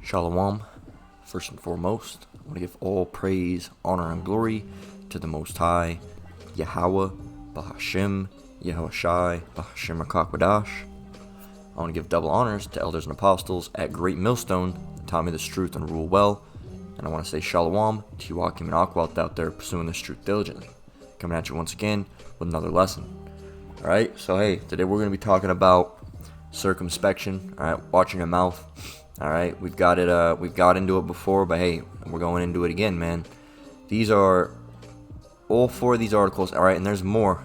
Shalom. First and foremost, I want to give all praise, honor, and glory to the Most High, Yahweh, Bahashim, Yahushai, Bahashim HaKakwadash. I want to give double honors to elders and apostles at Great Millstone that taught me this truth and rule well. And I want to say Shalom to you Akim and Akwalt out there pursuing this truth diligently. Coming at you once again with another lesson. Alright, so hey, today we're going to be talking about circumspection, alright, watching your mouth. Alright, we've got into it before, but hey, we're going into it again, man. These are all four of these articles, alright, and there's more.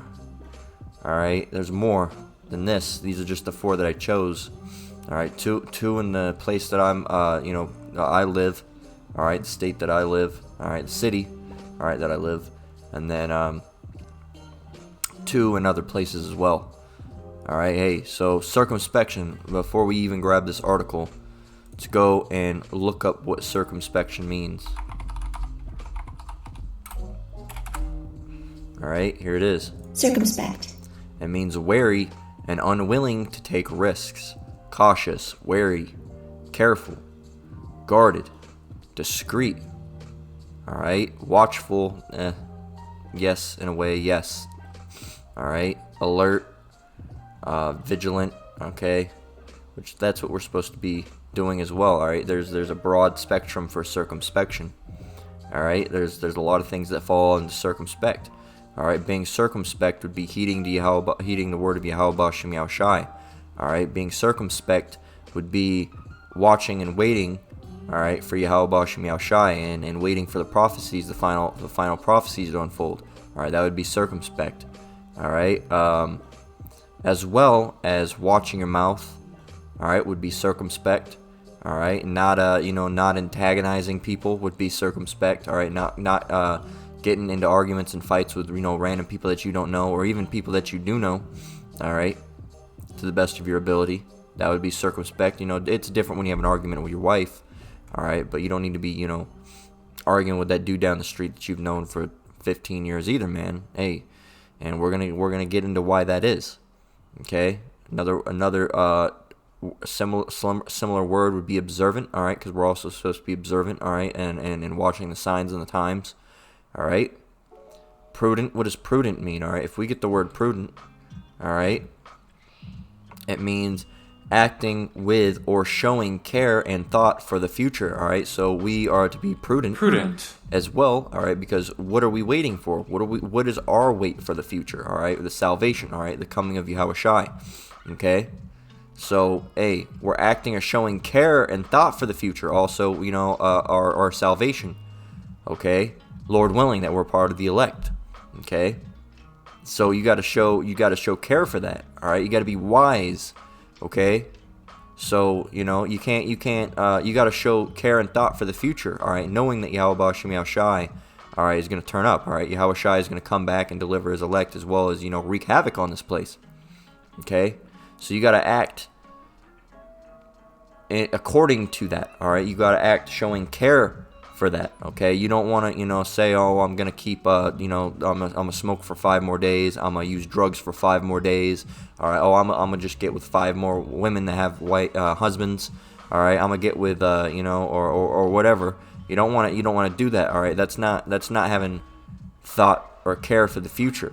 Alright, there's more than this. These are just the four that I chose. Alright, two in the place that I live. Alright, the state that I live. Alright, the city, alright, that I live. And then, two in other places as well. Alright, hey, so circumspection, before we even grab this article, let's go and look up what circumspection means. Alright, here it is. Circumspect. It means wary and unwilling to take risks. Cautious, wary, careful, guarded, discreet. Alright, watchful, yes, in a way, yes. Alright, alert, vigilant, okay, which that's what we're supposed to be doing as well. Alright, there's a broad spectrum for circumspection. Alright, there's a lot of things that fall into circumspect. Alright, being circumspect would be heeding the word of Yahweh Bashem Yahushai. Alright, being circumspect would be watching and waiting, alright, for Yahweh Bashem Yahushai and waiting for the prophecies, the final prophecies to unfold. Alright, that would be circumspect. Alright, as well as watching your mouth, alright, would be circumspect. Alright, not antagonizing people would be circumspect. Alright, not getting into arguments and fights with, random people that you don't know, or even people that you do know, alright, to the best of your ability. That would be circumspect. It's different when you have an argument with your wife, alright, but you don't need to be, arguing with that dude down the street that you've known for 15 years either, man. Hey, and we're gonna get into why that is, okay? Another similar word would be observant, alright, because we're also supposed to be observant, alright, and watching the signs and the times. Alright, prudent. What does prudent mean? Alright, if we get the word prudent, alright, it means acting with or showing care and thought for the future. Alright, so we are to be prudent as well. Alright, because what are we waiting for? What is our wait for the future? Alright, the salvation. Alright, the coming of Yahushai. Okay, so hey, we're acting or showing care and thought for the future. Also, our salvation. Okay. Lord willing that we're part of the elect, okay? So you got to show care for that, all right? You got to be wise, okay? So you got to show care and thought for the future, all right? Knowing that Yahweh Bashem Yahushai, all right, is going to turn up, all right? Yahushai is going to come back and deliver his elect, as well as wreak havoc on this place, okay? So you got to act according to that, all right? You got to act showing care for that, okay? You don't want to, say, oh, I'm gonna keep, I'm gonna smoke for 5 more days. I'm gonna use drugs for 5 more days. All right. Oh, I'm gonna just get with 5 more women that have white husbands. All right. I'm gonna get with, or whatever. You don't want to do that. All right. That's not having thought or care for the future.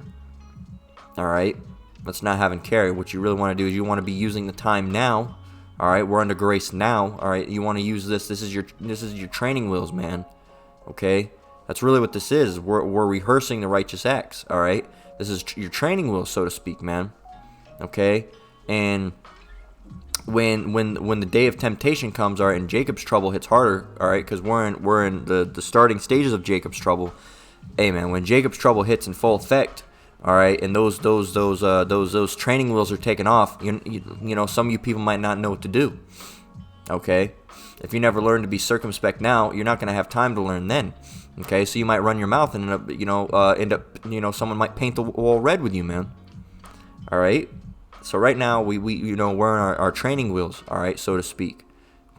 All right. That's not having care. What you really want to do is you want to be using the time now. All right, we're under grace now. All right, you want to use this. This is your training wheels, man. Okay, that's really what this is. We're rehearsing the righteous acts. All right, this is your training wheels, so to speak, man. Okay, and when the day of temptation comes, all right, and Jacob's trouble hits harder, all right, because we're in the starting stages of Jacob's trouble. Hey, man, when Jacob's trouble hits in full effect. All right, and those training wheels are taken off. Some of you people might not know what to do. Okay, if you never learn to be circumspect now, you're not going to have time to learn then. Okay, so you might run your mouth and end up, someone might paint the wall red with you, man. All right, so right now we're in our training wheels. All right, so to speak.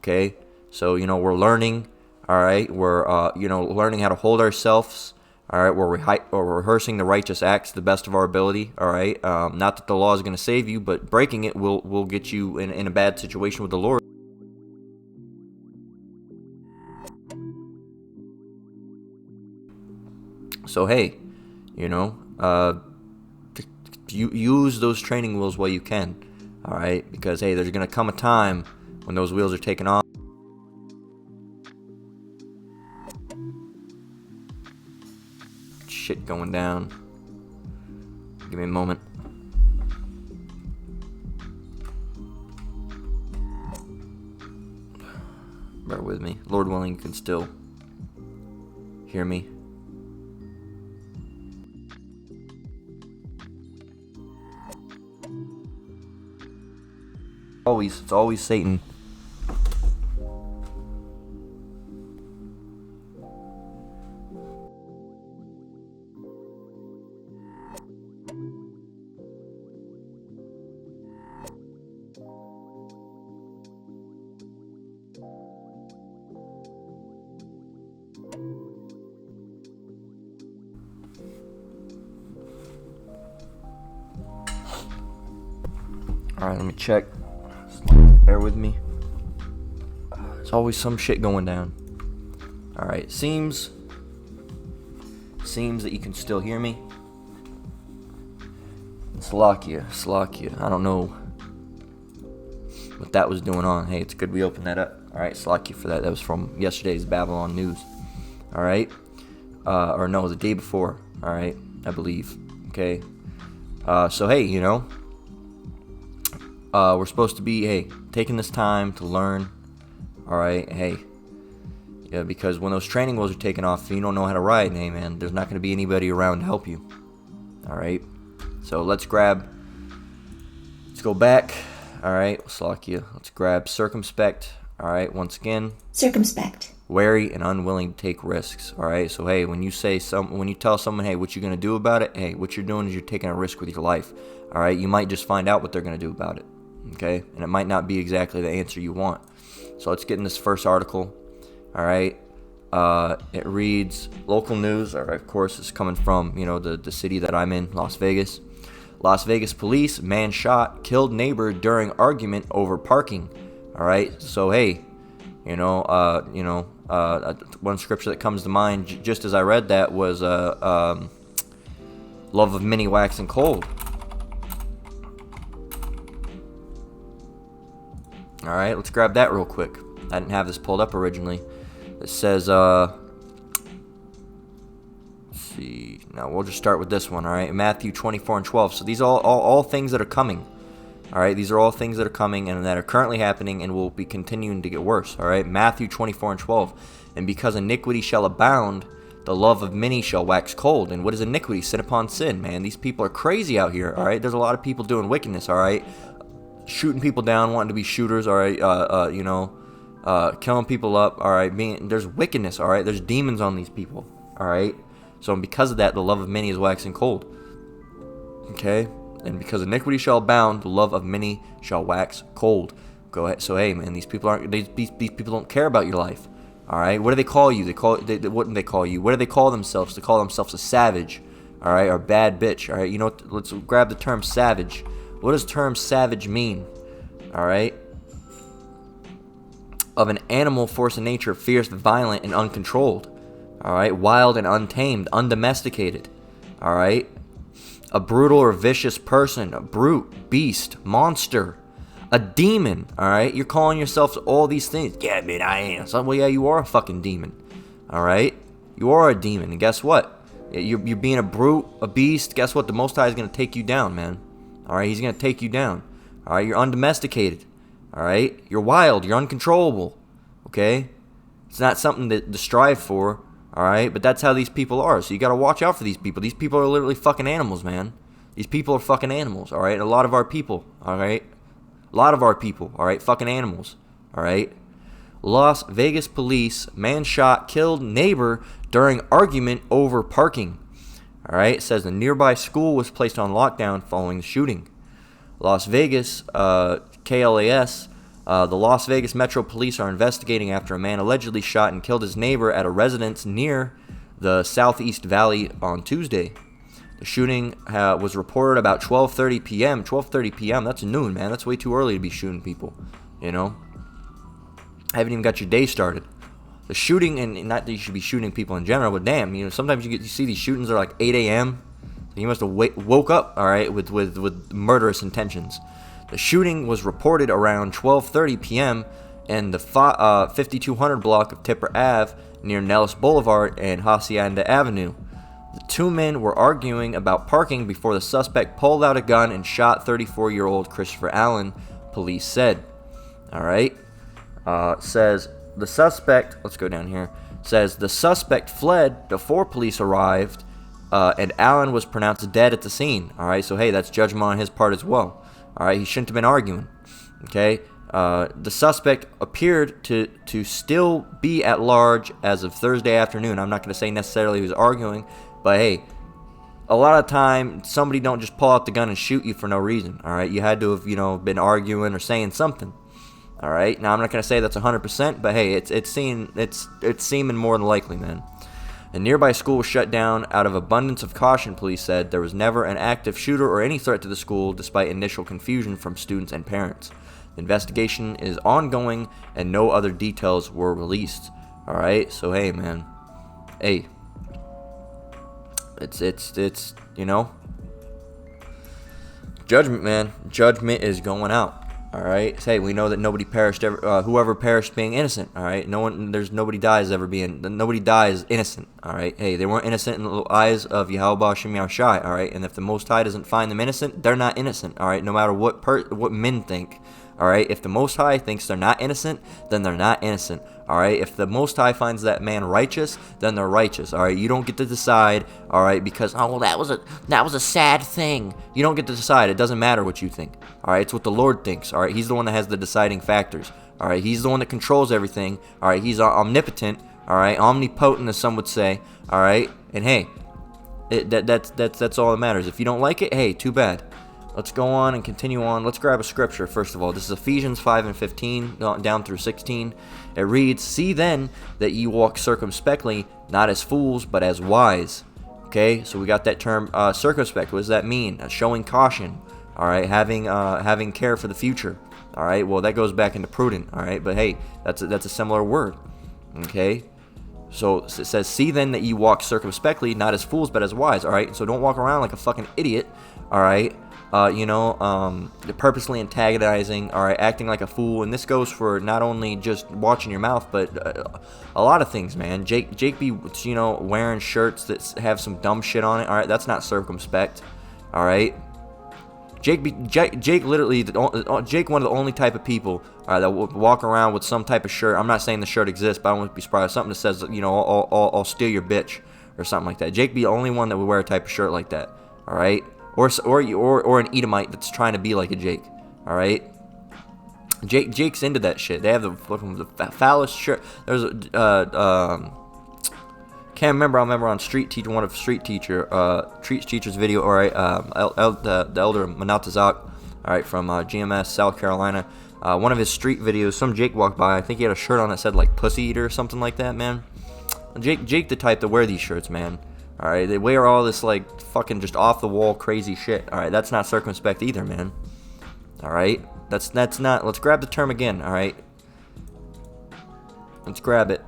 Okay, so we're learning. All right, we're learning how to hold ourselves. All right, we're rehearsing the righteous acts to the best of our ability. All right, not that the law is going to save you, but breaking it will get you in a bad situation with the Lord. So hey, you know, you use those training wheels while you can. All right, because hey, there's gonna come a time when those wheels are taken off. Shit going down. Give me a moment. Bear with me. Lord willing, you can still hear me. It's always Satan. Alright, let me check. Bear with me. There's always some shit going down. Alright, seems that you can still hear me. Slovakia. I don't know what that was doing on. Hey, it's good we opened that up. Alright, Slovakia for that. That was from yesterday's Babylon News. Alright? Or no, the day before. Alright, I believe. Okay? So hey, you know, we're supposed to be, hey, taking this time to learn. Alright, hey. Yeah, because when those training wheels are taken off and you don't know how to ride, hey man, there's not going to be anybody around to help you. Alright? So let's go back. Alright, Slovakia. Let's grab circumspect. Alright, once again. Circumspect. Wary and unwilling to take risks. Alright, so hey, when you tell someone, hey, what you going to do about it? Hey, what you're doing is you're taking a risk with your life. Alright, you might just find out what they're going to do about it. Okay, and it might not be exactly the answer you want. So let's get in this first article. All right, it reads local news. All right, of course, it's coming from the city that I'm in, Las Vegas. Las Vegas police: man shot, killed neighbor during argument over parking. All right, so hey, one scripture that comes to mind just as I read that was love of many waxing cold. Alright, let's grab that real quick. I didn't have this pulled up originally. It says, let's see. Now, we'll just start with this one, alright? Matthew 24:12. So these are all things that are coming. Alright, these are all things that are coming and that are currently happening and will be continuing to get worse. Alright, Matthew 24:12. And because iniquity shall abound, the love of many shall wax cold. And what is iniquity? Sin upon sin, man. These people are crazy out here, alright? There's a lot of people doing wickedness, alright? Shooting people down, wanting to be shooters, all right, killing people up, all right, there's wickedness, all right, there's demons on these people, all right, so because of that, the love of many is waxing cold, okay, and because iniquity shall abound, the love of many shall wax cold. Go ahead. So hey, man, these people don't care about your life, all right. What do they call you? What do they call you? What do they call themselves? They call themselves a savage, all right, or bad bitch, all right. You know what? Let's grab the term savage. What does term savage mean? Alright? Of an animal force of nature, fierce, violent, and uncontrolled. Alright? Wild and untamed, undomesticated. Alright? A brutal or vicious person, a brute, beast, monster, a demon. Alright? You're calling yourself all these things. Yeah, man, I am. So, well, yeah, you are a fucking demon. Alright? You are a demon, and guess what? You're being a brute, a beast. Guess what? The Most High is going to take you down, man. Alright, he's going to take you down. Alright, you're undomesticated. Alright, you're wild, you're uncontrollable. Okay? It's not something to strive for. Alright, but that's how these people are. So you got to watch out for these people. These people are literally fucking animals, man. These people are fucking animals. Alright, a lot of our people. Alright? A lot of our people. Alright, fucking animals. Alright? Las Vegas police: man shot, killed neighbor during argument over parking. Alright, it says the nearby school was placed on lockdown following the shooting. Las Vegas, KLAS, the Las Vegas Metro Police are investigating after a man allegedly shot and killed his neighbor at a residence near the Southeast Valley on Tuesday. The shooting was reported about 12:30 p.m. 12:30 p.m., that's noon, man. That's way too early to be shooting people, you know? Haven't even got your day started. The shooting, and not that you should be shooting people in general, but damn, sometimes you see these shootings are like 8 a.m. So he must have woke up, all right, with murderous intentions. The shooting was reported around 12:30 p.m. in the 5200 block of Tipper Ave near Nellis Boulevard and Hacienda Avenue. The two men were arguing about parking before the suspect pulled out a gun and shot 34-year-old Christopher Allen, police said. All right. Says the suspect, let's go down here, says the suspect fled before police arrived, and Allen was pronounced dead at the scene. All right, so hey, that's judgment on his part as well. All right, he shouldn't have been arguing. Okay, the suspect appeared to still be at large as of Thursday afternoon. I'm not going to say necessarily he was arguing, but hey, a lot of time somebody don't just pull out the gun and shoot you for no reason. All right, you had to have been arguing or saying something. All right, now I'm not going to say that's 100%, but hey, it's seeming more than likely, man. A nearby school was shut down out of abundance of caution, police said. There was never an active shooter or any threat to the school, despite initial confusion from students and parents. The investigation is ongoing, and no other details were released. All right, so hey, man, hey, it's judgment, man. Judgment is going out. All right. Hey, we know that nobody perished ever. Whoever perished being innocent. All right. Nobody dies innocent. All right. Hey, they weren't innocent in the eyes of Yahweh Shem Yahushai. All right. And if the Most High doesn't find them innocent, they're not innocent. All right. No matter what men think. All right. If the Most High thinks they're not innocent, then they're not innocent. All right. If the Most High finds that man righteous, then they're righteous. All right. You don't get to decide. All right. Because that was a sad thing. You don't get to decide. It doesn't matter what you think. All right. It's what the Lord thinks. All right. He's the one that has the deciding factors. All right. He's the one that controls everything. All right. He's omnipotent. All right. Omnipotent, as some would say. All right. And hey, that's all that matters. If you don't like it, hey, too bad. Let's go on and continue on. Let's grab a scripture, first of all. This is Ephesians 5 and 15, down through 16. It reads, "See then that ye walk circumspectly, not as fools, but as wise." Okay, so we got that term circumspect. What does that mean? Showing caution. All right, having care for the future. All right, well, that goes back into prudent. All right, but hey, that's a similar word. Okay, so it says, "See then that ye walk circumspectly, not as fools, but as wise." All right, so don't walk around like a fucking idiot. All right. Purposely antagonizing, all right, acting like a fool, and this goes for not only just watching your mouth, but a lot of things, man. Jake be, wearing shirts that have some dumb shit on it, all right, that's not circumspect, all right. Jake literally, Jake one of the only type of people, all right, that will walk around with some type of shirt. I'm not saying the shirt exists, but I wouldn't be surprised. Something that says, I'll steal your bitch, or something like that. Jake be the only one that would wear a type of shirt like that, all right. Or an Edomite that's trying to be like a Jake, all right. Jake's into that shit. They have the foulest shirt. There's can't remember. I remember on one of Street Teacher's video. All right, the elder Manatazak, all right, from GMS South Carolina. One of his street videos. Some Jake walked by. I think he had a shirt on that said like "Pussy Eater" or something like that. Man, Jake the type to wear these shirts, man. All right, they wear all this like fucking just off the wall crazy shit. All right, that's not circumspect either, man. All right, that's not. Let's grab the term again. All right, let's grab it.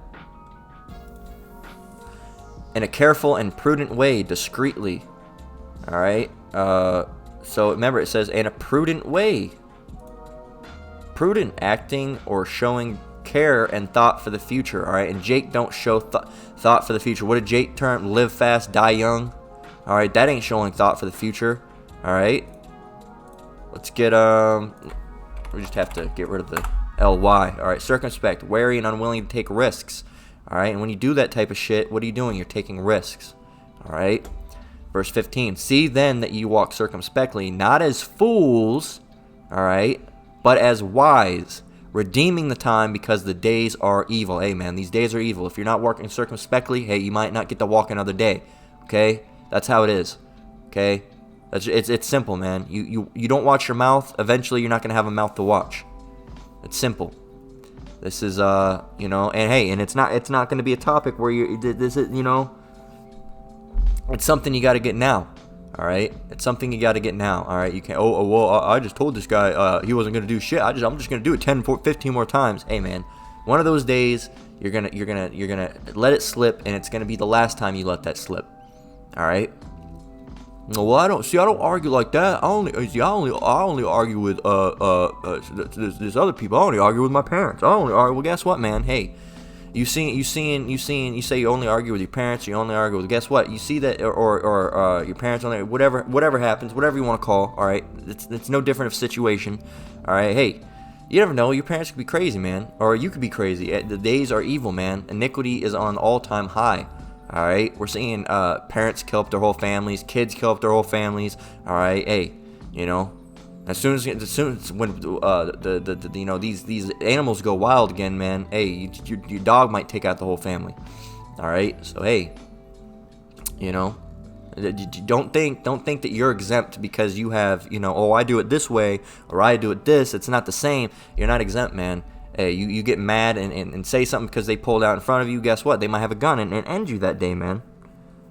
In a careful and prudent way, discreetly. All right. So remember, it says in a prudent way. Prudent, acting or showing care and thought for the future. All right, and Jake don't show thought for the future. What did Jake term? Live fast, die young. All right, that ain't showing thought for the future. All right, let's get we just have to get rid of the ly. All right, circumspect, wary and unwilling to take risks. All right, and when you do that type of shit, what are you doing? You're taking risks. All right, verse 15. See then that you walk circumspectly, not as fools. All right, but as wise, redeeming the time because the days are evil. Hey, man, these days are evil. If you're not walking circumspectly, hey, you might not get to walk another day. Okay? That's how it is. Okay? It's simple, man. You don't watch your mouth, eventually you're not going to have a mouth to watch. It's simple. This is, and hey, and it's not going to be a topic where it's something you got to get now. All right, it's something you got to get now. All right, you can't. I just told this guy he wasn't gonna do shit. I'm just gonna do it 10, 15 more times. Hey, man, One of those days, you're gonna let it slip, and it's gonna be the last time you let that slip. All right. Well, I don't argue like that. I only argue with this other people. I only argue with my parents. I only argue. Well, guess what, man? Hey, you say you only argue with your parents. You only argue with. Guess what? You see that, or your parents only. Whatever happens, whatever you want to call. All right. It's no different of situation. All right. Hey, you never know. Your parents could be crazy, man, or you could be crazy. The days are evil, man. Iniquity is on an all-time high. All right, we're seeing parents kill up their whole families, kids kill up their whole families. All right, hey, as soon as when these animals go wild again, man, hey, your dog might take out the whole family. All right, so hey, don't think that you're exempt because you have I do it this way or I do it this. It's not the same. You're not exempt, man. Hey, you get mad and say something because they pulled out in front of you. Guess what? They might have a gun and end you that day, man.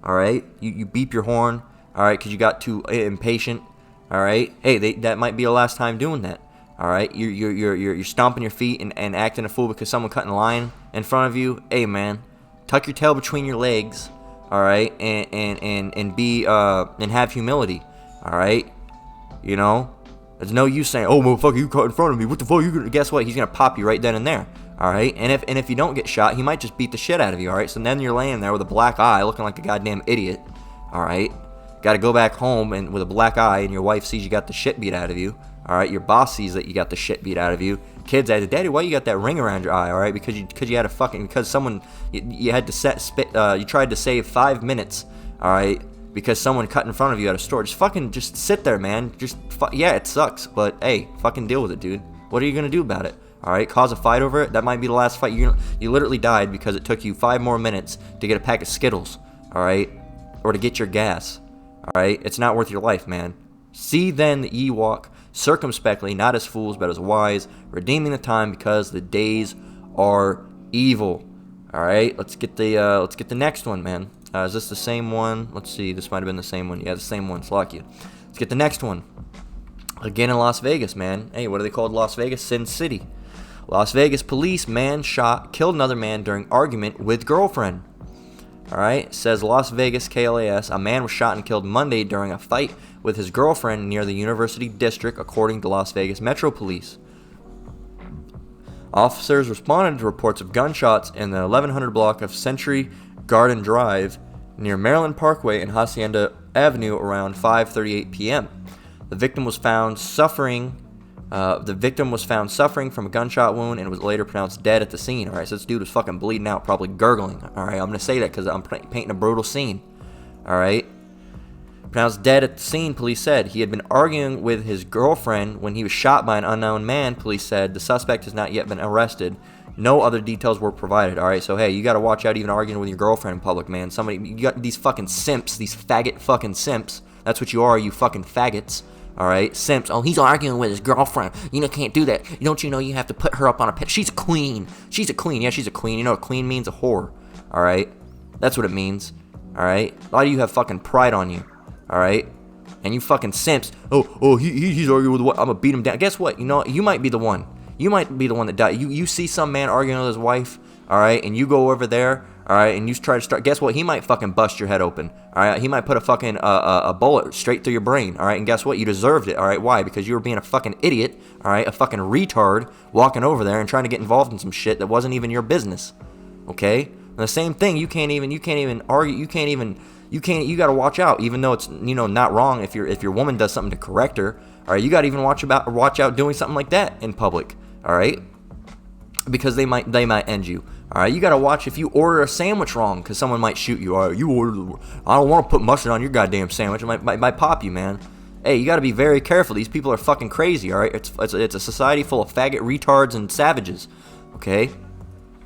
All right? You beep your horn, all right, because you got too impatient. All right? Hey, that might be the last time doing that. All right? You're stomping your feet and acting a fool because someone cut in line in front of you. Hey, man, tuck your tail between your legs. All right? And be and have humility. All right? There's no use saying, "Oh, motherfucker, you caught in front of me. What the fuck you gonna?" Guess what? He's gonna pop you right then and there. All right. And if you don't get shot, he might just beat the shit out of you. All right. So then you're laying there with a black eye, looking like a goddamn idiot. All right. Got to go back home and with a black eye, and your wife sees you got the shit beat out of you. All right. Your boss sees that you got the shit beat out of you. Kids ask, "Daddy, why you got that ring around your eye?" All right. Because you had because someone you had to you tried to save 5 minutes. All right. Because someone cut in front of you at a store. Just sit there, man. Yeah, it sucks, but hey, fucking deal with it, dude. What are you gonna do about it? All right, cause a fight over it. That might be the last fight. You literally died because it took you 5 more minutes to get a pack of Skittles. All right, or to get your gas. All right, it's not worth your life, man. See then that ye walk circumspectly, not as fools, but as wise, redeeming the time because the days are evil. All right, let's get the next one, man. Is this the same one? Let's see. This might have been the same one. Yeah, the same one. Slock you. Let's get the next one. Again in Las Vegas, man. Hey, what are they called? Las Vegas? Sin City. Las Vegas police, man killed another man during argument with girlfriend. All right. Says Las Vegas KLAS. A man was shot and killed Monday during a fight with his girlfriend near the University District, according to Las Vegas Metro Police. Officers responded to reports of gunshots in the 1100 block of Century Garden Drive near Maryland Parkway and Hacienda Avenue around 5:38 p.m. The victim was found suffering from a gunshot wound and was later pronounced dead at the scene. All right, so this dude was fucking bleeding out, probably gurgling. All right, I'm gonna say that because I'm painting a brutal scene. All right, pronounced dead at the scene. Police said he had been arguing with his girlfriend when he was shot by an unknown man. Police said the suspect has not yet been arrested. No other details were provided. All right, so hey, you got to watch out even arguing with your girlfriend in public, man. You got these fucking simps, these faggot fucking simps. That's what you are, you fucking faggots. All right, simps. Oh, he's arguing with his girlfriend. Can't do that. Don't you know you have to put her up on a pedestal? She's a queen. She's a queen. Yeah, she's a queen. You know what a queen means? A whore. All right, that's what it means. All right, a lot of you have fucking pride on you. All right, and you fucking simps. He's arguing with what? I'm gonna beat him down. Guess what? You might be the one. You might be the one that died. You see some man arguing with his wife, all right, and you go over there, all right, and you try to start. Guess what? He might fucking bust your head open, all right. He might put a fucking a bullet straight through your brain, all right. And guess what? You deserved it, all right. Why? Because you were being a fucking idiot, all right, a fucking retard, walking over there and trying to get involved in some shit that wasn't even your business, okay. And the same thing. You can't even argue. You got to watch out, even though it's not wrong if your woman does something to correct her, all right. You got to even watch out doing something like that in public. All right, because they might end you. All right, you gotta watch if you order a sandwich wrong, because someone might shoot you. All right, I don't want to put mustard on your goddamn sandwich. It might pop you, man. Hey, you gotta be very careful. These people are fucking crazy. All right, it's a society full of faggot retards and savages. Okay,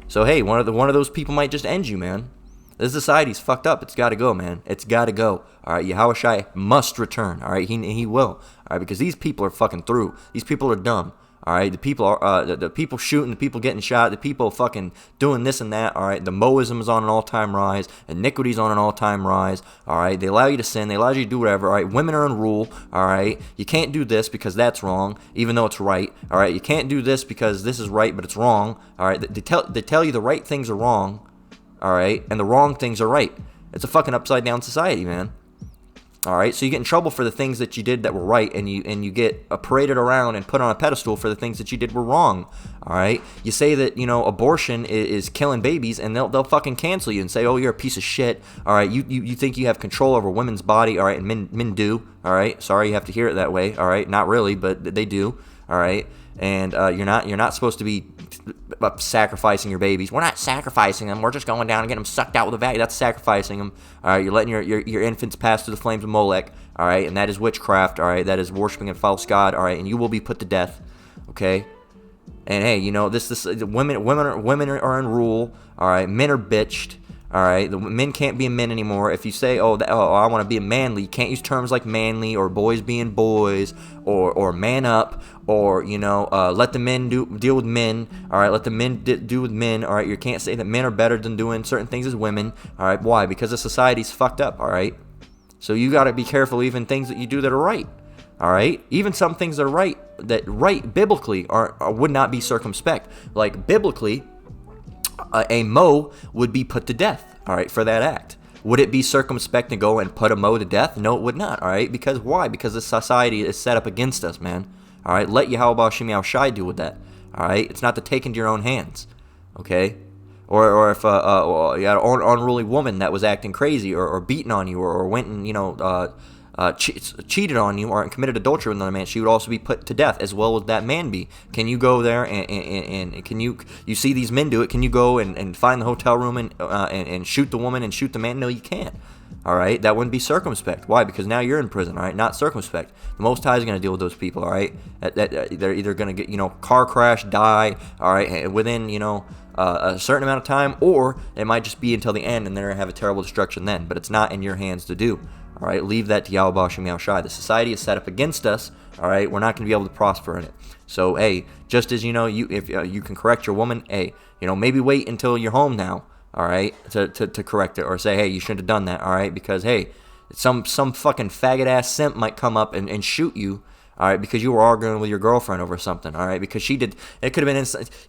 so hey, one of those people might just end you, man. This society's fucked up. It's got to go, man. It's got to go. All right, Yahushua must return. All right, he will. All right, because these people are fucking through. These people are dumb. All right, the people shooting, the people getting shot, the people fucking doing this and that. All right, the Moism is on an all-time rise, iniquity's on an all-time rise. All right, they allow you to sin, they allow you to do whatever. All right, women are in rule. All right, you can't do this because that's wrong, even though it's right. All right, you can't do this because this is right, but it's wrong. All right, they tell you the right things are wrong. All right, and the wrong things are right. It's a fucking upside down society, man. All right, so you get in trouble for the things that you did that were right, and you get paraded around and put on a pedestal for the things that you did were wrong. All right, you say that abortion is killing babies, and they'll fucking cancel you and say, oh, you're a piece of shit. All right, you think you have control over women's body. All right, and men do. All right, sorry you have to hear it that way. All right, not really, but they do. All right, and you're not supposed to be sacrificing your babies. We're not sacrificing them. We're just going down and getting them sucked out with a vacuum. That's sacrificing them. All right, you're letting your infants pass through the flames of Molech. All right, and that is witchcraft. All right, that is worshiping a false god. All right, and you will be put to death. Okay, and hey, this women are in rule. All right, men are bitched. All right, the men can't be men anymore. If you say, oh, I want to be a manly, you can't use terms like manly or boys being boys or man up or, let the men deal with men. All right, let the men do with men. All right, you can't say that men are better than doing certain things as women. All right, why? Because the society's fucked up. All right, so you got to be careful even things that you do that are right. All right, even some things that are right biblically would not be circumspect. Like biblically, a Mo would be put to death, all right, for that act. Would it be circumspect to go and put a Mo to death? No, it would not, all right? Because why? Because the society is set up against us, man. All right, let Yahweh Shem Yahushai deal with that, all right? It's not to take into your own hands, okay? Or if you had an unruly woman that was acting crazy or beating on you or went and, cheated on you or committed adultery with another man, she would also be put to death, as well as that man be. Can you go there and can you see these men do it? Can you go and find the hotel room and shoot the woman and shoot the man? No, you can't. All right, that wouldn't be circumspect. Why? Because now you're in prison. All right, not circumspect. The Most High is going to deal with those people. All right, they're either going to get car crash, die. All right, within a certain amount of time, or it might just be until the end, and they're going to have a terrible destruction then. But it's not in your hands to do. All right, leave that to Yahweh Shem Yahushai. The society is set up against us. All right, we're not going to be able to prosper in it. So, hey, just as if you can correct your woman, hey, maybe wait until you're home now. All right, to correct it, or say, hey, you shouldn't have done that. All right, because hey, some fucking faggot ass simp might come up and shoot you. All right, because you were arguing with your girlfriend over something. All right, because she did. It could have been.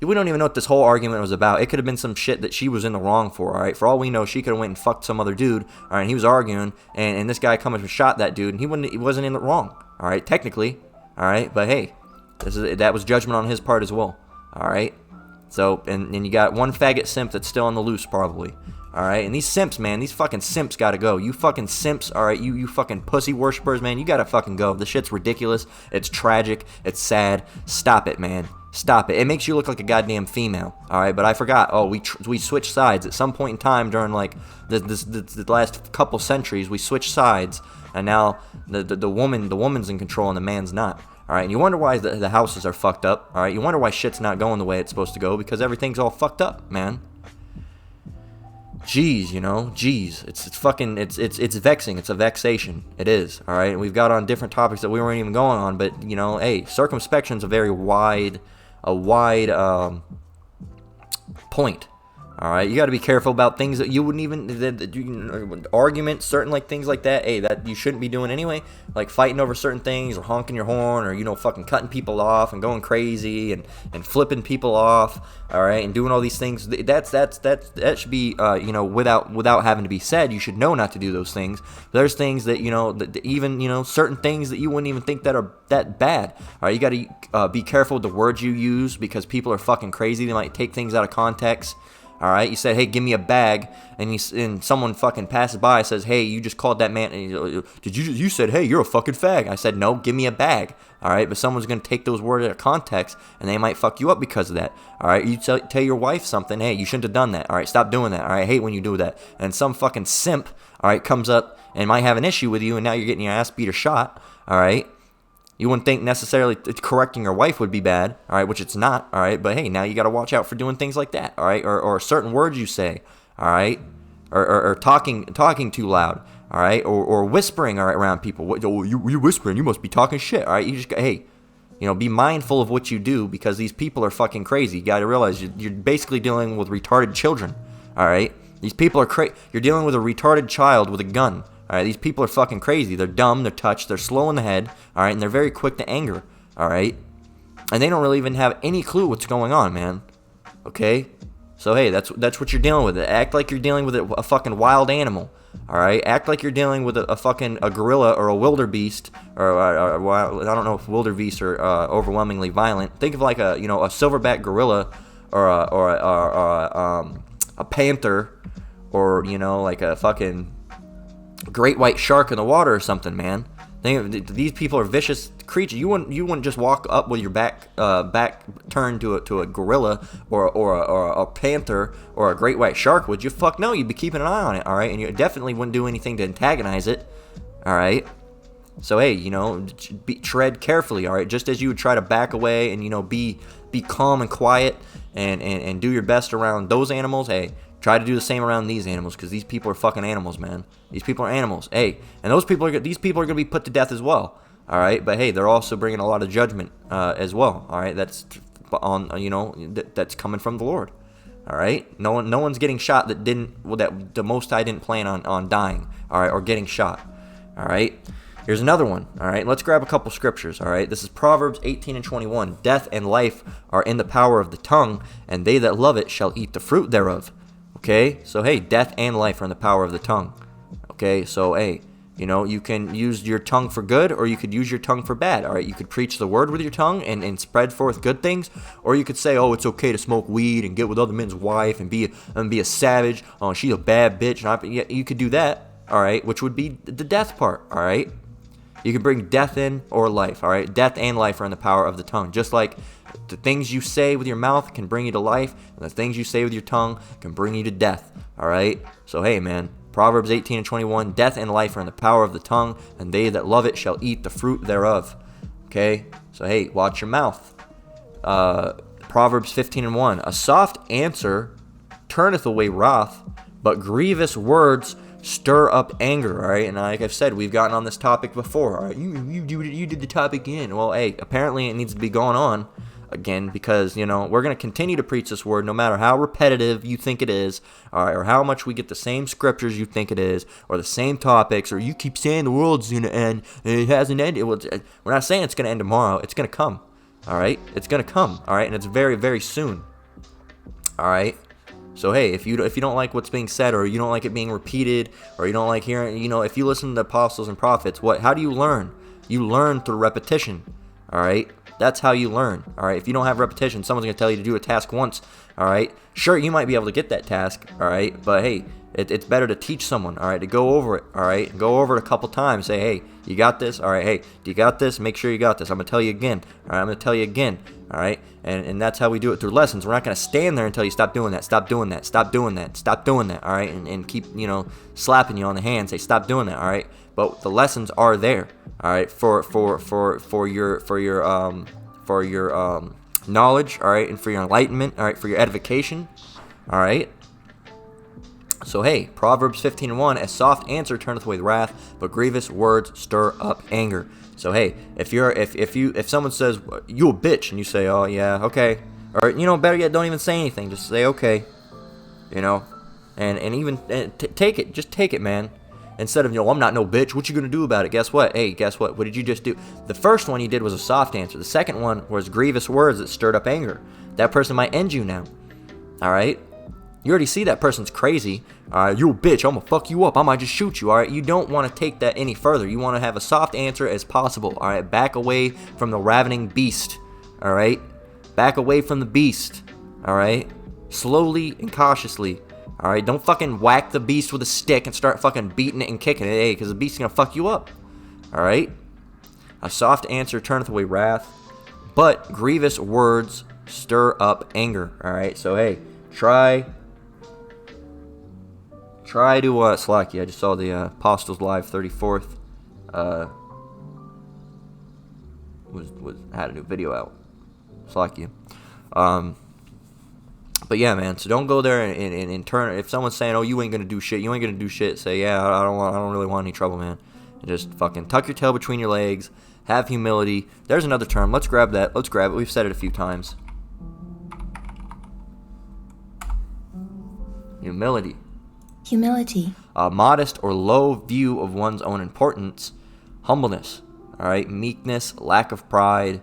We don't even know what this whole argument was about. It could have been some shit that she was in the wrong for. All right, for all we know, she could have went and fucked some other dude. All right, and he was arguing, and this guy come up and shot that dude, and he wasn't in the wrong. All right, technically. All right, but hey, that was judgment on his part as well. All right, so and you got one faggot simp that's still on the loose probably. All right, and these simps, man, these fucking simps gotta go. You fucking simps, all right, you fucking pussy worshipers, man, you gotta fucking go. This shit's ridiculous. It's tragic. It's sad. Stop it, man. Stop it. It makes you look like a goddamn female. All right, but I forgot. Oh, we switched sides at some point in time during like the last couple centuries. We switched sides, and now the woman's in control and the man's not. All right, and you wonder why the houses are fucked up. All right, you wonder why shit's not going the way it's supposed to go, because everything's all fucked up, man. Jeez, it's vexing. It's a vexation. It is. All right, and we've got on different topics that we weren't even going on, but hey, circumspection's a very wide point. All right, you got to be careful about things that you wouldn't even arguments, certain like things like that. Hey, that you shouldn't be doing anyway, like fighting over certain things or honking your horn or fucking cutting people off and going crazy and flipping people off. All right, and doing all these things. That should be without having to be said. You should know not to do those things. There's things that even certain things that you wouldn't even think that are that bad. All right, you got to be careful with the words you use, because people are fucking crazy. They might take things out of context. All right, you said, hey, give me a bag, and someone fucking passes by and says, hey, you just called that man, and you said, hey, you're a fucking fag. I said, no, give me a bag. All right, but someone's going to take those words out of context, and they might fuck you up because of that. All right, you tell your wife something, hey, you shouldn't have done that. All right, stop doing that. All right, I hate when you do that. And some fucking simp, all right, comes up and might have an issue with you, and now you're getting your ass beat or shot. All right. You wouldn't think necessarily correcting your wife would be bad, all right, which it's not, all right, but hey, now you got to watch out for doing things like that, all right, or certain words you say, all right, or talking too loud, all right, or whispering, all right, around people. You whispering, you must be talking shit, all right, you just, hey, be mindful of what you do, because these people are fucking crazy. You gotta realize you're basically dealing with retarded children, alright? These people are crazy. You're dealing with a retarded child with a gun, alright? These people are fucking crazy. They're dumb, they're touched, they're slow in the head, alright? And they're very quick to anger, alright? And they don't really even have any clue what's going on, man, okay? So, hey, that's what you're dealing with. Act like you're dealing with a fucking wild animal, alright? Act like you're dealing with a fucking gorilla or a wildebeest, or I don't know if wildebeest are overwhelmingly violent. Think of like a silverback gorilla, or a panther, or like a fucking great white shark in the water or something, man. These people are vicious creatures. You wouldn't just walk up with your back turned to a gorilla or a panther or a great white shark, would you? Fuck no, you'd be keeping an eye on it, all right? And you definitely wouldn't do anything to antagonize it, all right? So hey, tread carefully, all right? Just as you would try to back away and be calm and quiet and do your best around those animals, hey, try to do the same around these animals, because these people are fucking animals, man. These people are animals. Hey, and these people are going to be put to death as well. All right, but hey, they're also bringing a lot of judgment as well. All right, that's that's coming from the Lord. All right, no one's getting shot that the Most High didn't plan on dying. All right, or getting shot. All right. Here's another one. All right, let's grab a couple scriptures. All right, this is Proverbs 18:21. Death and life are in the power of the tongue, and they that love it shall eat the fruit thereof. Okay, so hey, death and life are in the power of the tongue. Okay, so hey, you can use your tongue for good, or you could use your tongue for bad. All right, you could preach the word with your tongue and spread forth good things, or you could say, oh, it's okay to smoke weed and get with other men's wife and be a savage. Oh, she's a bad bitch. And you could do that. All right, which would be the death part. All right, you can bring death in or life. All right, death and life are in the power of the tongue. Just like the things you say with your mouth can bring you to life, and the things you say with your tongue can bring you to death. All right, so hey, man. Proverbs 18:21, death and life are in the power of the tongue, and they that love it shall eat the fruit thereof. Okay, so hey, watch your mouth. Proverbs 15:1, a soft answer turneth away wrath, but grievous words stir up anger. All right, and like I've said, we've gotten on this topic before. All right, you did the topic again. Well, hey, apparently it needs to be going on again, because we're going to continue to preach this word no matter how repetitive you think it is, all right, or how much we get the same scriptures you think it is, or the same topics, or you keep saying the world's going to end and it hasn't ended. Well, we're not saying it's going to end tomorrow. It's going to come, all right? It's going to come, all right? And it's very, very soon, all right? So hey, if you don't like what's being said, or you don't like it being repeated, or you don't like hearing, if you listen to the apostles and prophets, how do you learn? You learn through repetition, all right? That's how you learn, all right? If you don't have repetition, someone's going to tell you to do a task once, all right? Sure, you might be able to get that task, all right? But hey, it's better to teach someone, all right, to go over it, all right? Go over it a couple times. Say, hey, you got this? All right, hey, do you got this? Make sure you got this. I'm going to tell you again, all right? I'm going to tell you again, all right? And that's how we do it through lessons. We're not going to stand there and tell you, stop doing that, stop doing that, stop doing that, stop doing that, all right? And keep, slapping you on the hand, say, stop doing that, all right? But the lessons are there, all right, for your knowledge, all right, and for your enlightenment, all right, for your edification, all right. So hey, Proverbs 15:1, a soft answer turneth away wrath, but grievous words stir up anger. So hey, if someone says you a bitch and you say, oh yeah, okay, or better yet, don't even say anything, just say okay, take it, just take it, man. Instead of, I'm not no bitch, what you gonna do about it? Guess what? Hey, guess what? What did you just do? The first one you did was a soft answer. The second one was grievous words that stirred up anger. That person might end you now. All right? You already see that person's crazy. You a bitch, I'm gonna fuck you up. I might just shoot you, all right? You don't want to take that any further. You want to have a soft answer as possible, all right? Back away from the ravening beast, all right? Back away from the beast, all right? Slowly and cautiously. All right, don't fucking whack the beast with a stick and start fucking beating it and kicking it, hey, because the beast's going to fuck you up. All right? A soft answer turneth away wrath, but grievous words stir up anger. All right, so hey, try to, Slacky, I just saw the Apostles Live 34th, had a new video out. Slacky. But yeah, man, so don't go there and turn. If someone's saying, oh, you ain't gonna do shit, say, yeah, I don't really want any trouble, man. And just fucking tuck your tail between your legs, Have humility. There's another term. Let's grab that. Let's grab it. We've said it a few times. Humility. Humility. A modest or low view of one's own importance. Humbleness. All right. Meekness. Lack of pride.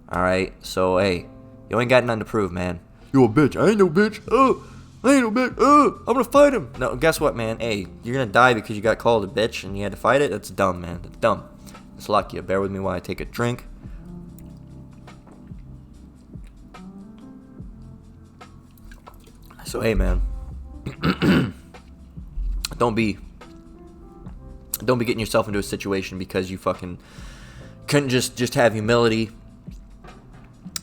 All right. So, hey, you ain't got nothing to prove, man. You a bitch. I ain't no bitch. I ain't no bitch. I'm gonna fight him. No, guess what, man? Hey, you're gonna die because you got called a bitch and you had to fight it? That's dumb, man. That's dumb. It's lucky. Bear with me while I take a drink. So, hey, man. Don't be getting yourself into a situation because you fucking couldn't just have humility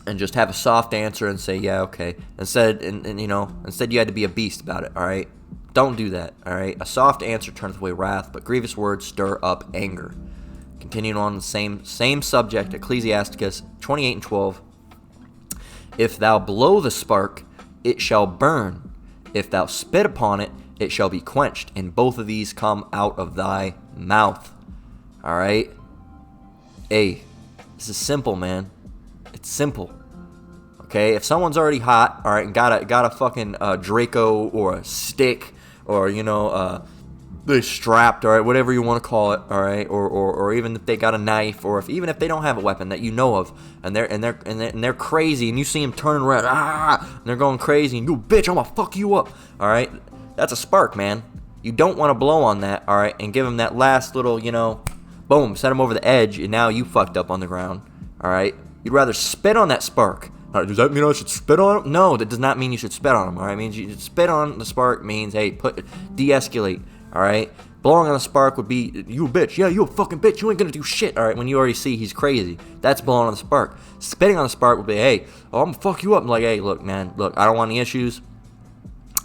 and just have a soft answer and say, yeah, okay. Instead you had to be a beast about it, all right? Don't do that, all right? A soft answer turneth away wrath, but grievous words stir up anger. Continuing on the same subject, Ecclesiasticus 28:12. If thou blow the spark, it shall burn. If thou spit upon it, it shall be quenched. And both of these come out of thy mouth. All right? Hey, this is simple, man. It's simple. Okay? If someone's already hot, all right, and got a fucking Draco or a stick or, they strapped, all right, whatever you want to call it, all right, or even if they got a knife, or even if they don't have a weapon that you know of, and they're crazy, and you see them turning around, and they're going crazy, and you bitch, I'm gonna fuck you up, all right, that's a spark, man. You don't want to blow on that, all right, and give them that last little, boom, set them over the edge, and now you fucked up on the ground, all right. You'd rather spit on that spark. Does that mean I should spit on him? No, that does not mean you should spit on him, all right. It means you spit on the spark means, hey, de-escalate. All right, blowing on a spark would be, you a bitch. Yeah, you a fucking bitch. You ain't gonna do shit. All right, when you already see he's crazy, that's blowing on the spark. Spitting on the spark would be, hey, I'm gonna fuck you up. I'm like, hey, look, man, look, I don't want any issues.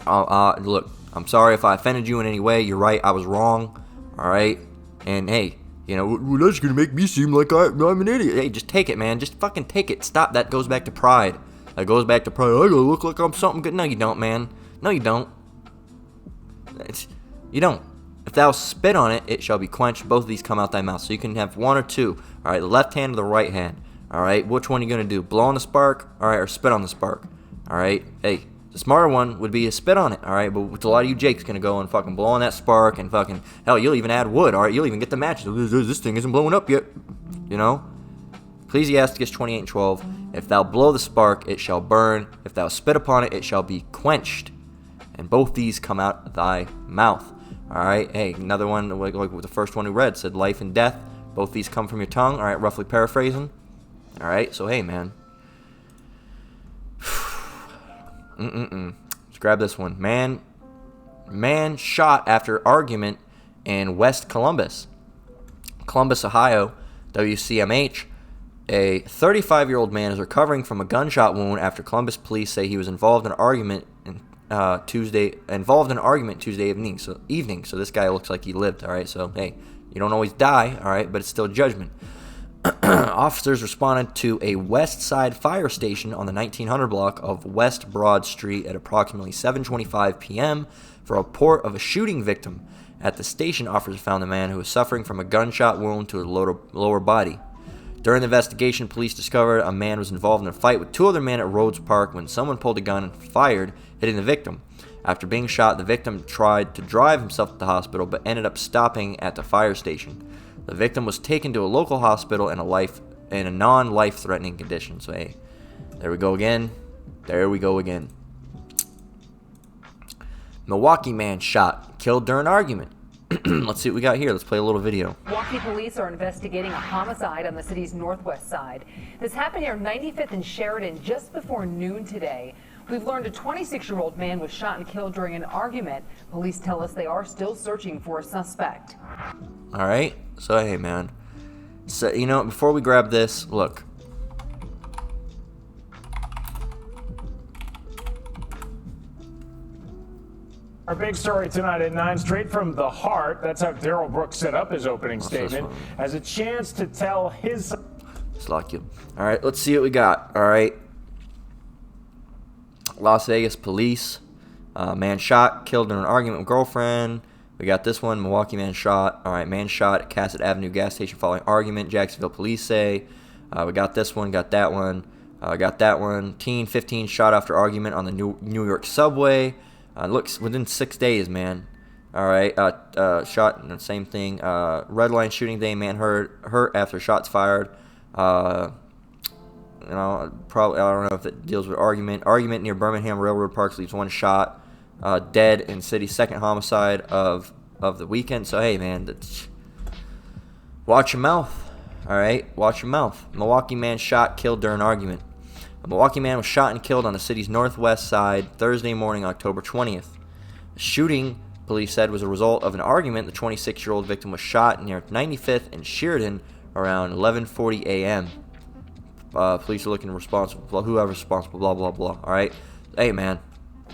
Look, I'm sorry if I offended you in any way. You're right, I was wrong. All right, and hey, well, that's gonna make me seem like I'm an idiot. Hey, just take it, man. Just fucking take it. Stop. That goes back to pride. I gotta look like I'm something good. No, you don't, man. No, you don't. You don't. If thou spit on it, it shall be quenched. Both of these come out thy mouth. So you can have one or two. All right, the left hand or the right hand. All right, which one are you going to do? Blow on the spark, all right, or spit on the spark? All right, hey, the smarter one would be to spit on it, all right? But a lot of you Jake's going to go and fucking blow on that spark and fucking, hell, you'll even add wood, all right? You'll even get the matches. This thing isn't blowing up yet, Ecclesiasticus 28:12. If thou blow the spark, it shall burn. If thou spit upon it, it shall be quenched. And both these come out thy mouth. All right, hey, another one, like the first one we read, said life and death. Both these come from your tongue, all right, roughly paraphrasing. All right, so hey, man. Let's grab this one. Man shot after argument in West Columbus, Ohio, WCMH. A 35-year-old man is recovering from a gunshot wound after Columbus police say he was involved in an argument Tuesday evening. So this guy looks like he lived. All right. So hey, you don't always die. All right, but it's still judgment. Officers responded to a West Side fire station on the 1900 block of West Broad Street at approximately 7:25 p.m. for a report of a shooting victim. At the station, officers found the man who was suffering from a gunshot wound to his lower body. During the investigation, police discovered a man was involved in a fight with two other men at Rhodes Park when someone pulled a gun and fired, hitting the victim. After being shot, the victim tried to drive himself to the hospital but ended up stopping at the fire station. The victim was taken to a local hospital in a non-life-threatening condition. So hey, there we go again. Milwaukee man shot, killed during argument. Let's see what we got here. Let's play a little video. Milwaukee police are investigating a homicide on the city's northwest side. This happened near 95th and Sheridan just before noon today. We've learned a 26-year-old man was shot and killed during an argument. Police tell us they are still searching for a suspect. All right. So, hey, man. So, before we grab this, look. Our big story tonight at 9, straight from the heart. That's how Darrell Brooks set up his opening statement as a chance to tell his... Just lock you. All right, let's see what we got. All right. Las Vegas police. Man shot, killed in an argument with girlfriend. We got this one. Milwaukee man shot. All right, man shot at Cassett Avenue gas station following argument. Jacksonville police say. We got this one. Got that one. Got that one. Teen 15 shot after argument on the New York subway. Looks within 6 days, man. All right. Shot. Same thing. Red line shooting day. Man hurt after shots fired. Probably I don't know if it deals with argument. Argument near Birmingham Railroad Parks leaves one shot. Dead in city's second homicide of the weekend. So hey, man, watch your mouth. All right, watch your mouth. Milwaukee man shot, killed during argument. A Milwaukee man was shot and killed on the city's northwest side Thursday morning, October 20th. The shooting, police said, was a result of an argument. The 26-year-old victim was shot near 95th and Sheridan around 11:40 a.m. Police are looking responsible, whoever's responsible, blah, blah, blah. All right? Hey, man,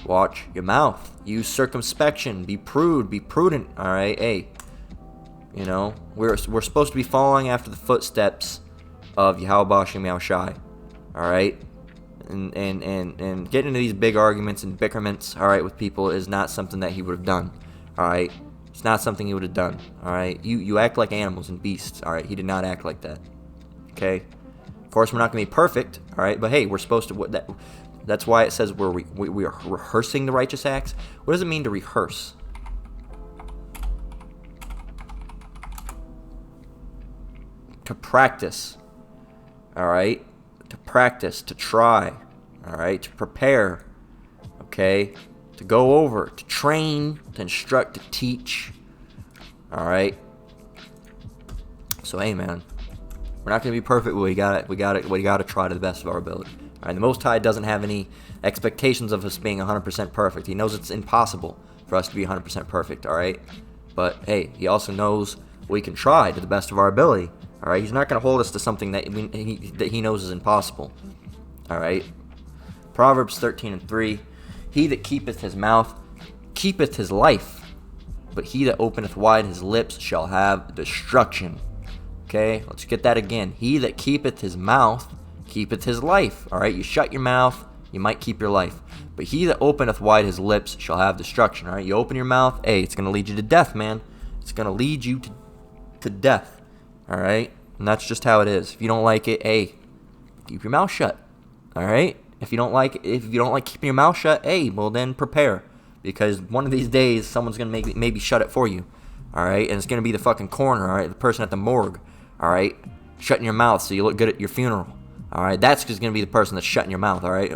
watch your mouth. Use circumspection. Be prudent. All right? Hey, you know, we're supposed to be following after the footsteps of Yahweh Shem Yahushai. All right? And getting into these big arguments and bickerments, all right, with people is not something that he would have done. All right? It's not something he would have done. All right? You act like animals and beasts. All right? He did not act like that. Okay? Of course, we're not going to be perfect, all right? But hey, we're supposed to. That's why it says we are rehearsing the righteous acts. What does it mean to rehearse? To practice, all right? To practice, to try, all right? To prepare, okay? To go over, to train, to instruct, to teach, all right? So hey, man. We're not going to be perfect, but we got to try to the best of our ability. All right, the Most High doesn't have any expectations of us being 100% perfect. He knows it's impossible for us to be 100% perfect, all right? But hey, he also knows we can try to the best of our ability. All right, he's not going to hold us to something that he knows is impossible. All right. Proverbs 13:3. He that keepeth his mouth keepeth his life, but he that openeth wide his lips shall have destruction. Okay, let's get that again. He that keepeth his mouth keepeth his life. All right, you shut your mouth, you might keep your life. But he that openeth wide his lips shall have destruction. All right, you open your mouth, hey, it's going to lead you to death, man. It's going to lead you to death. All right, and that's just how it is. If you don't like it, hey, keep your mouth shut. All right, if you don't like keeping your mouth shut, hey, well then prepare, because one of these days someone's going to maybe shut it for you. All right, and it's going to be the fucking coroner. All right, the person at the morgue. All right, shutting your mouth so you look good at your funeral. All right, that's just gonna be the person that's shutting your mouth. All right,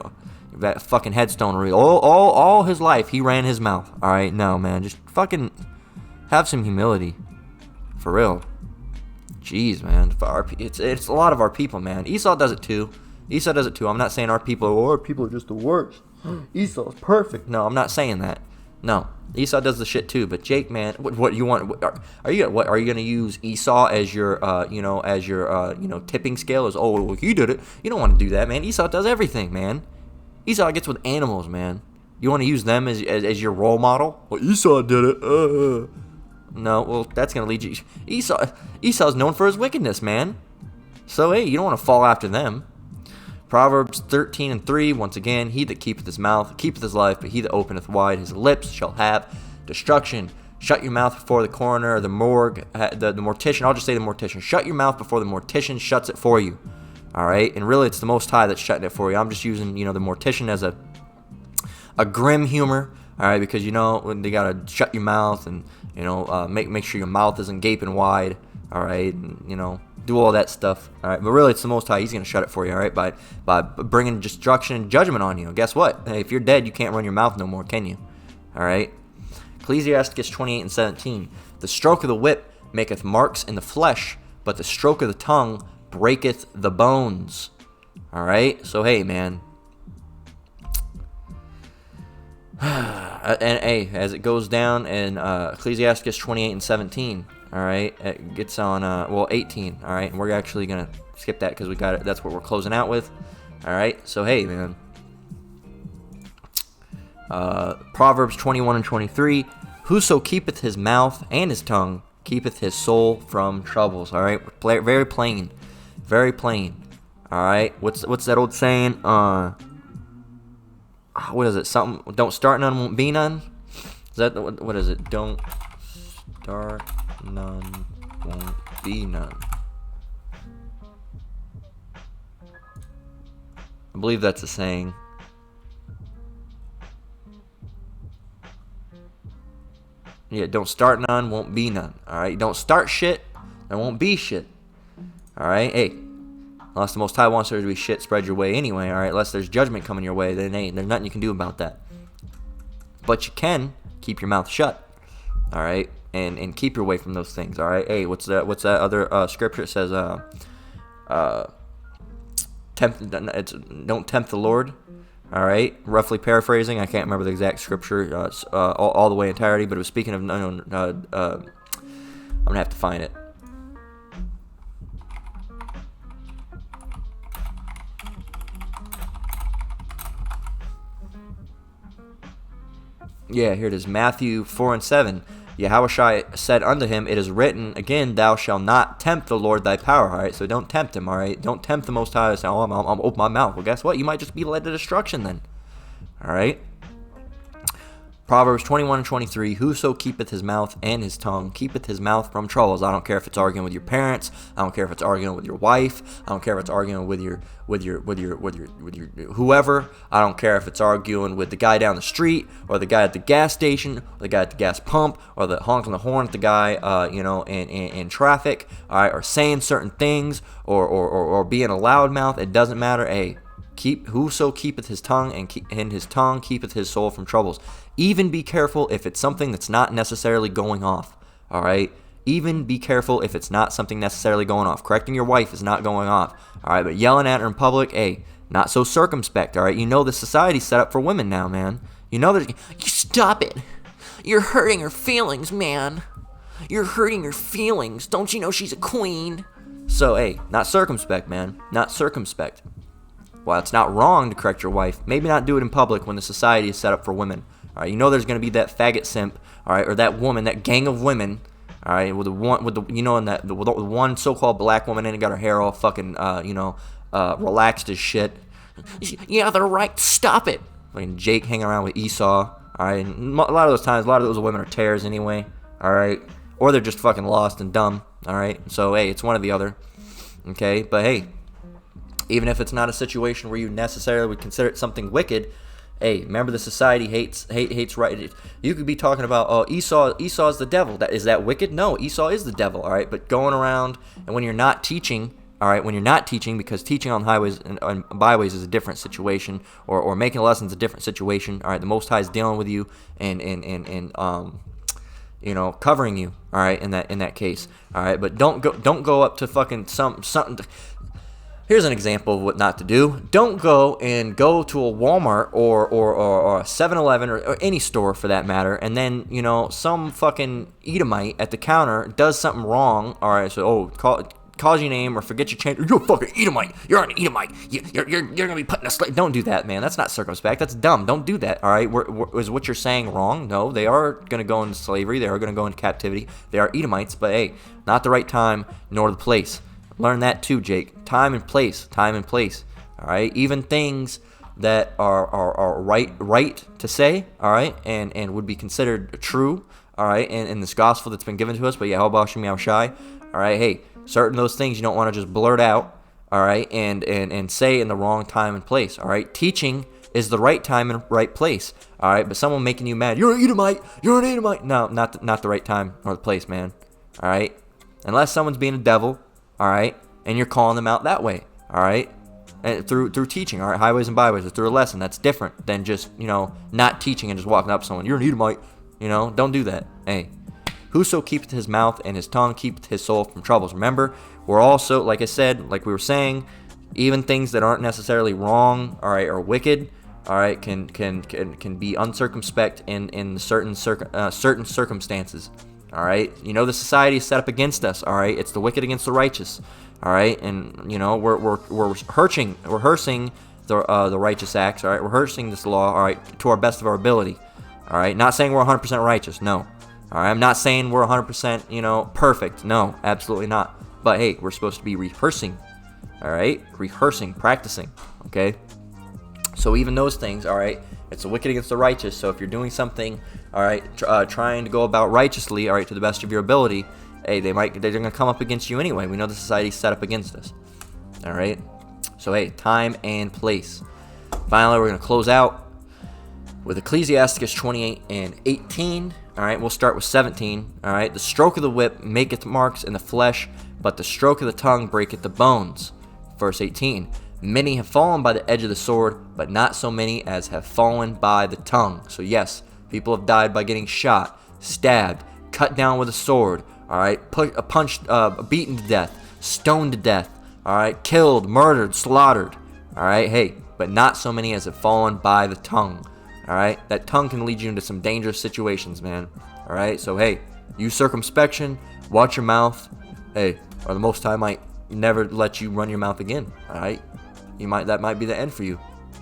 that fucking headstone real. All his life he ran his mouth. All right, no man, just fucking have some humility, for real. Jeez, man, it's a lot of our people, man. Esau does it too. I'm not saying our people are just the worst. Esau's perfect. No, I'm not saying that. No, Esau does the shit too. But Jake, man, what you want? Are you gonna use Esau as your tipping scale? As well, he did it. You don't want to do that, man. Esau does everything, man. Esau gets with animals, man. You want to use them as your role model? Well, Esau did it. No, well, that's gonna lead you. Esau's known for his wickedness, man. So hey, you don't want to fall after them. Proverbs 13:3, once again, he that keepeth his mouth keepeth his life, but he that openeth wide his lips shall have destruction. Shut your mouth before the coroner or the morgue, the mortician. I'll just say the mortician. Shut your mouth before the mortician shuts it for you. All right, and really it's the Most High that's shutting it for you. I'm just using the mortician as a grim humor. All right, because when they gotta shut your mouth and make sure your mouth isn't gaping wide. All right, and do all that stuff. All right, but really it's the Most High. He's gonna shut it for you. All right, by bringing destruction and judgment on you. Guess what? Hey, if you're dead, you can't run your mouth no more, can you? All right. Ecclesiastes 28:17. The stroke of the whip maketh marks in the flesh, but the stroke of the tongue breaketh the bones. All right. So hey, man. And hey, as it goes down in Ecclesiastes 28:17. All right, it gets on 18. All right, and we're actually gonna skip that because we got it. That's what we're closing out with. All right, so hey, man. Proverbs 21:23. Whoso keepeth his mouth and his tongue keepeth his soul from troubles. All right, very plain, very plain. All right, what's that old saying? What is it? Something. Don't start none, won't be none. Is that what is it? Don't start none, won't be none. I believe that's a saying. Yeah, don't start none, won't be none. Alright, don't start shit, there won't be shit. Alright, hey. Unless the Most High wants there to be shit spread your way anyway, alright? Unless there's judgment coming your way, then hey, there's nothing you can do about that. But you can keep your mouth shut, alright? And keep your way from those things, alright? Hey, what's that other scripture? It says, don't tempt the Lord, alright? Roughly paraphrasing, I can't remember the exact scripture all the way entirety, but it was speaking of, I'm going to have to find it. Yeah, here it is. Matthew 4:7. Yahushua said unto him, it is written, again, thou shalt not tempt the Lord thy power. All right, so don't tempt him. All right, don't tempt the Most High. Say, oh, I'm open my mouth. Well, guess what? You might just be led to destruction then. All right. Proverbs 21:23, whoso keepeth his mouth and his tongue keepeth his mouth from troubles. I don't care if it's arguing with your parents. I don't care if it's arguing with your wife. I don't care if it's arguing with your whoever. I don't care if it's arguing with the guy down the street or the guy at the gas station or the guy at the gas pump or the honking the horn at the guy, in traffic. All right, or saying certain things or being a loudmouth. It doesn't matter. Hey. Whoso keepeth his tongue and his tongue keepeth his soul from troubles. Even be careful if it's something that's not necessarily going off. All right. Even be careful if it's not something necessarily going off. Correcting your wife is not going off. All right. But yelling at her in public, hey, not so circumspect. All right. You know the society's set up for women now, man. You know that. You stop it. You're hurting her feelings, man. You're hurting her feelings. Don't you know she's a queen? So hey, not circumspect, man. Not circumspect. While it's not wrong to correct your wife, maybe not do it in public when the society is set up for women. All right, you know there's going to be that faggot simp, all right, or that woman, that gang of women, all right, with the one so-called black woman and got her hair all fucking, relaxed as shit. Yeah, they're right. Stop it. Like Jake hanging around with Esau. All right, and a lot of those times, a lot of those women are tears anyway. All right, or they're just fucking lost and dumb. All right, so hey, it's one or the other. Okay, but hey. Even if it's not a situation where you necessarily would consider it something wicked, hey, remember the society hates right. You could be talking about, oh, Esau's the devil. Is that wicked? No, Esau is the devil, all right? But going around, and when you're not teaching, all right, because teaching on highways and byways is a different situation, or making lessons is a different situation, all right? The Most High is dealing with you and covering you, all right, in that case, all right? But don't go up to fucking something. Here's an example of what not to do. Don't go to a Walmart or a 7-Eleven or any store for that matter, and then, some fucking Edomite at the counter does something wrong. All right, so, calls your name or forget your change. You're a fucking Edomite. You're an Edomite. You're going to be put in a slave. Don't do that, man. That's not circumspect. That's dumb. Don't do that, all right? Is what you're saying wrong? No, they are going to go into slavery. They are going to go into captivity. They are Edomites, but, hey, not the right time nor the place. Learn that too, Jake. Time and place. All right. Even things that are right to say. All right, and would be considered true. All right, and in this gospel that's been given to us. But Yahweh Shem Yahushai. All right. Hey, certain those things you don't want to just blurt out. All right, and say in the wrong time and place. All right. Teaching is the right time and right place. All right. But someone making you mad. You're an Edomite. You're an Edomite. No, not the right time or the place, man. All right. Unless someone's being a devil. All right, and you're calling them out that way, all right, and through teaching, all right, highways and byways, or through a lesson. That's different than just, not teaching and just walking up to someone. You're an Edomite, don't do that. Hey, whoso keepeth his mouth and his tongue keepeth his soul from troubles. Remember, we're also, like I said, like we were saying, even things that aren't necessarily wrong, all right, or wicked, all right, can be uncircumspect in certain circumstances. All right, the society is set up against us. All right, it's the wicked against the righteous. All right, and we're rehearsing the righteous acts. All right, rehearsing this law. All right, to our best of our ability. All right, not saying we're 100% righteous. No. All right, I'm not saying we're 100% perfect. No, absolutely not. But hey, we're supposed to be rehearsing. All right, practicing. Okay. So even those things. All right, It's the wicked against the righteous. So if you're doing something, all right, trying to go about righteously, all right, to the best of your ability, hey, they're going to come up against you anyway. We know the society's set up against us. All right. So hey, time and place. Finally, we're going to close out with Ecclesiasticus 28 and 18. All right, we'll start with 17. All right, the stroke of the whip maketh marks in the flesh, but the stroke of the tongue breaketh the bones. Verse 18. Many have fallen by the edge of the sword, but not so many as have fallen by the tongue. So yes, people have died by getting shot, stabbed, cut down with a sword. All right, punched, beaten to death, stoned to death. All right, killed, murdered, slaughtered. All right, hey, but not so many as have fallen by the tongue. All right, that tongue can lead you into some dangerous situations, man. All right, so hey, use circumspection, watch your mouth. Hey, or the Most High might never let you run your mouth again. All right, that might be the end for you.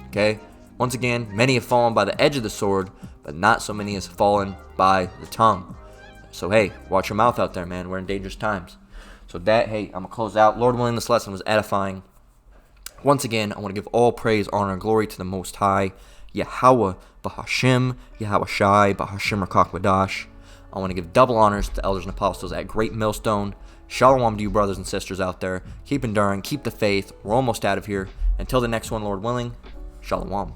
Okay, once again, many have fallen by the edge of the sword, but not so many as have fallen by the tongue. So hey, watch your mouth out there, man. We're in dangerous times. So that, hey, I'm gonna close out. Lord willing, this lesson was edifying. Once again, I want to give all praise, honor, and glory to the Most High, Yahweh, Bahashim, Yahweh Shai, Bahashim Rakakwadash. I want to give double honors to the elders and apostles at Great Millstone. Shalom to you brothers and sisters out there. Keep enduring, keep the faith. We're almost out of here. Until the next one, Lord willing, Shalom.